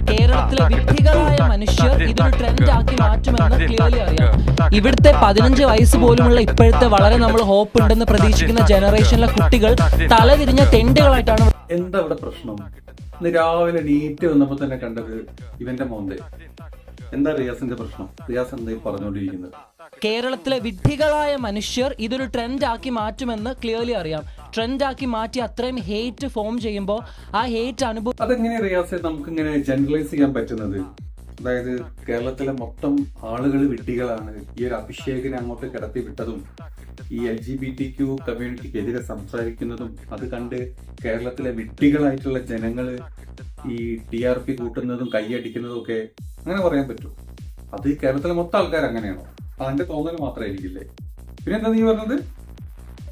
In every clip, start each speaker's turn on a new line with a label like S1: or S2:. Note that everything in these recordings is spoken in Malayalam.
S1: കേരളത്തിലെ വിഡ്ഢികളായ മനുഷ്യർ ഇതൊരു ട്രെൻഡ് ആക്കി മാറ്റുമെന്ന് ക്ലിയർലി അറിയാം. ഇവിടുത്തെ 15 വയസ്സ് പോലുമുള്ള ഇപ്പോഴത്തെ വളരെ നമ്മൾ ഹോപ്പ് ഉണ്ടെന്ന് പ്രതീക്ഷിക്കുന്ന ജനറേഷനിലെ കുട്ടികൾ തലതിരിഞ്ഞ തെണ്ടുകളായിട്ടാണ്.
S2: എന്താ ഇവിടെ പ്രശ്നം? ഇന്ന് രാവിലെ നീറ്റ് വന്നപ്പോ തന്നെ കണ്ടത് ഇവന്റെ മോന്തെ. എന്താ റിയാസിന്റെ പ്രശ്നം? റിയാസ് എന്താ പറഞ്ഞുകൊണ്ടിരിക്കുന്നത്?
S1: കേരളത്തിലെ വിഡ്ഢികളായ മനുഷ്യർ ഇതൊരു ട്രെൻഡ് ആക്കി മാറ്റുമെന്ന് ക്ലിയർലി അറിയാം. ട്രെൻഡ് ആക്കി മാറ്റി അത്രയും ഹേറ്റ് ഫോം ചെയ്യുമ്പോൾ ആ ഹേറ്റ് അനുഭവം
S2: അതെങ്ങനെ റിയാസ് നമുക്ക് ഇങ്ങനെ ജനറലൈസ് ചെയ്യാൻ പറ്റുന്നത്? അതായത് കേരളത്തിലെ മൊത്തം ആളുകൾ വിഡ്ഢികളാണ്, ഈ ഒരു അഭിഷേകിനെ അങ്ങോട്ട് കിടത്തി വിട്ടതും ഈ LGBTQ കമ്മ്യൂണിറ്റിക്കെതിരെ സംസാരിക്കുന്നതും അത് കണ്ട് കേരളത്തിലെ വിഡ്ഢികളായിട്ടുള്ള ജനങ്ങള് ഈ TRP കൂട്ടുന്നതും കൈയടിക്കുന്നതും ഒക്കെ അങ്ങനെ പറയാൻ പറ്റും? അത് കേരളത്തിലെ മൊത്തം ആൾക്കാർ അങ്ങനെയാണോ? അതിന്റെ തോന്നൽ മാത്രമായിരിക്കില്ലേ? പിന്നെന്താ നീ പറഞ്ഞത്?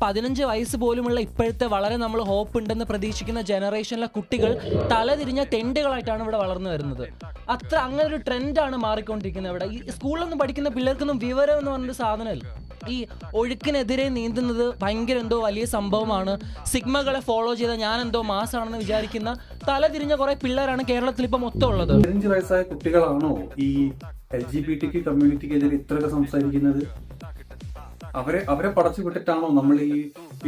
S1: 15 വയസ്സ് പോലുമുള്ള ഇപ്പോഴത്തെ വളരെ നമ്മൾ ഹോപ്പ് ഉണ്ടെന്ന് പ്രതീക്ഷിക്കുന്ന ജനറേഷനിലെ കുട്ടികൾ തലതിരിഞ്ഞ തെണ്ടുകളായിട്ടാണ് ഇവിടെ വളർന്നു വരുന്നത്. അങ്ങനെ ഒരു ട്രെൻഡാണ് മാറിക്കൊണ്ടിരിക്കുന്നത് ഇവിടെ. ഈ സ്കൂളിലൊന്നും പഠിക്കുന്ന പിള്ളേർക്കൊന്നും വിവരം എന്ന് പറഞ്ഞൊരു സാധനമല്ല. ഈ ഒഴുക്കിനെതിരെ നീന്തുന്നത് ഭയങ്കര എന്തോ വലിയ സംഭവമാണ്. സിഗ്മകളെ ഫോളോ ചെയ്ത ഞാൻ എന്തോ മാസാണെന്ന് വിചാരിക്കുന്ന തലതിരിഞ്ഞ കുറെ പിള്ളേരാണ് കേരളത്തിൽ ഇപ്പൊ മൊത്തം ഉള്ളത്.
S2: 15 വയസ്സായ കുട്ടികളാണോ ഈ LGBTQ കമ്മ്യൂണിറ്റിക്കെതിരെ ഇത്രയൊക്കെ സംസാരിക്കുന്നത്? അവരെ പടച്ചു വിട്ടിട്ടാണോ നമ്മൾ ഈ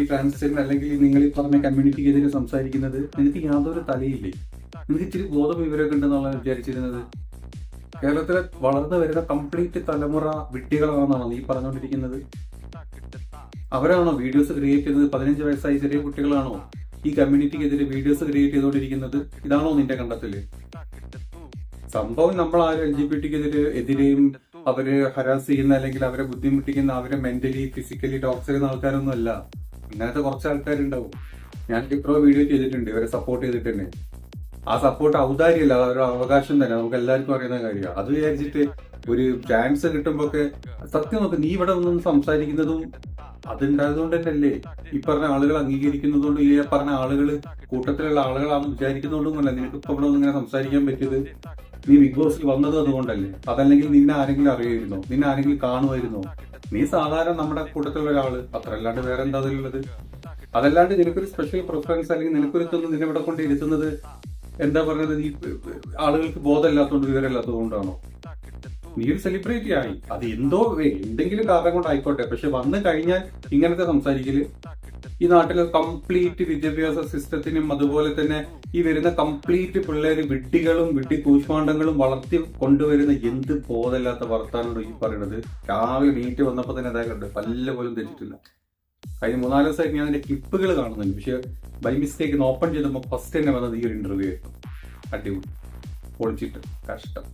S2: ട്രാൻസ്ജെൻഡർ അല്ലെങ്കിൽ നിങ്ങൾ ഈ പറഞ്ഞ കമ്മ്യൂണിറ്റിക്കെതിരെ സംസാരിക്കുന്നത്? നിങ്ങൾക്ക് യാതൊരു തലയില്ലേ? നിങ്ങൾക്ക് ഇച്ചിരി ബോധം വിവരമൊക്കെ ഉണ്ടെന്നാണ് വിചാരിച്ചിരുന്നത്. കേരളത്തിലെ വളർന്നു വരുന്ന കംപ്ലീറ്റ് തലമുറ വിഡ്ഢികളാണെന്നാണോ നീ പറഞ്ഞുകൊണ്ടിരിക്കുന്നത്? അവരാണോ വീഡിയോസ് ക്രിയേറ്റ് ചെയ്തത്? 15 വയസ്സായി ചെറിയ കുട്ടികളാണോ ഈ കമ്മ്യൂണിറ്റിക്കെതിരെ വീഡിയോസ് ക്രിയേറ്റ് ചെയ്തുകൊണ്ടിരിക്കുന്നത്? ഇതാണോ നിന്റെ കണ്ടെത്തല്? സംഭവം നമ്മൾ ആരും LGBTക്കെതിരെയും അവരെ ഹരാസ് ചെയ്യുന്ന അല്ലെങ്കിൽ അവരെ ബുദ്ധിമുട്ടിക്കുന്ന, അവരെ മെന്റലി ഫിസിക്കലി ടോർച്ചർ ചെയ്യുന്ന ആൾക്കാരൊന്നും അല്ല. ഇങ്ങനത്തെ കുറച്ച് ആൾക്കാരുണ്ടാവും. ഞാൻ ഇപ്പോ വീഡിയോ ചെയ്തിട്ടുണ്ട്, ഇവരെ സപ്പോർട്ട് ചെയ്തിട്ടുണ്ട്. ആ സപ്പോർട്ട് ഔദാര്യമല്ല, അതൊരു അവകാശം തന്നെ, നമുക്ക് എല്ലാവർക്കും അറിയുന്ന കാര്യമാണ്. അത് വിചാരിച്ചിട്ട് ഒരു ചാൻസ് കിട്ടുമ്പോഴൊക്കെ സത്യം നോക്ക്, നീ ഇവിടെ ഒന്നും സംസാരിക്കുന്നതും അതുണ്ടായതുകൊണ്ട് തന്നെയല്ലേ ഈ പറഞ്ഞ ആളുകൾ അംഗീകരിക്കുന്നതുകൊണ്ട്, ഈ പറഞ്ഞ ആളുകൾ കൂട്ടത്തിലുള്ള ആളുകളാണെന്ന് വിചാരിക്കുന്നതുകൊണ്ടൊന്നുമല്ല നിനക്ക് ഇപ്പൊ ഇവിടെ ഒന്നും ഇങ്ങനെ സംസാരിക്കാൻ പറ്റിയത്. നീ ബിഗ് ബോസിൽ വന്നതും അതുകൊണ്ടല്ലേ? അതല്ലെങ്കിൽ നിന്നെ ആരെങ്കിലും അറിയായിരുന്നോ? നിന്നെ ആരെങ്കിലും കാണുമായിരുന്നോ? നീ സാധാരണ നമ്മുടെ കൂട്ടത്തിലുള്ള ഒരാള്, അത്ര അല്ലാണ്ട് വേറെ എന്താ അതിലുള്ളത്? അതല്ലാണ്ട് നിനക്കൊരു സ്പെഷ്യൽ പ്രിഫറൻസ് അല്ലെങ്കിൽ നിനക്കൊരു നിന്നെ ഇവിടെ കൊണ്ട് ഇരുത്തുന്നത് എന്താ പറഞ്ഞത്? നീ ആളുകൾക്ക് ബോധമില്ലാത്തതുകൊണ്ട് വിവരമില്ലാത്തതുകൊണ്ടാണോ? നീ ഒരു സെലിബ്രിറ്റി ആയി, അത് എന്തെങ്കിലും കാരണം കൊണ്ടായിക്കോട്ടെ. പക്ഷെ വന്നു കഴിഞ്ഞാൽ ഇങ്ങനത്തെ സംസാരിക്കല് ഈ നാട്ടിലെ കംപ്ലീറ്റ് വിദ്യാഭ്യാസ സിസ്റ്റത്തിനും അതുപോലെ തന്നെ ഈ വരുന്ന കംപ്ലീറ്റ് പിള്ളേര് വിഡ്ഢികളും വിഡ്ഢി കൂഷ്മാണ്ഡങ്ങളും വളർത്തി കൊണ്ടുവരുന്ന എന്ത് ബോധമില്ലാത്ത വർത്താനോട് ഈ പറയുന്നത്. രാവിലെ നീറ്റ് വന്നപ്പോ തന്നെ അതായത് കണ്ട് പല്ല പോലും തെറ്റിട്ടില്ല. കഴിഞ്ഞ 3-4 ദിവസമായിട്ട് ഞാൻ അതിന്റെ ക്ലിപ്പുകൾ കാണുന്നുണ്ട്. പക്ഷെ ബൈ മിസ്റ്റേക്ക് ഓപ്പൺ ചെയ്തപ്പോൾ ഫസ്റ്റ് തന്നെ വന്നത് ഈ ഒരു ഇന്റർവ്യൂ ആയിരുന്നു. അടിപൊളി, പൊളിച്ചിട്ട് കഷ്ടം.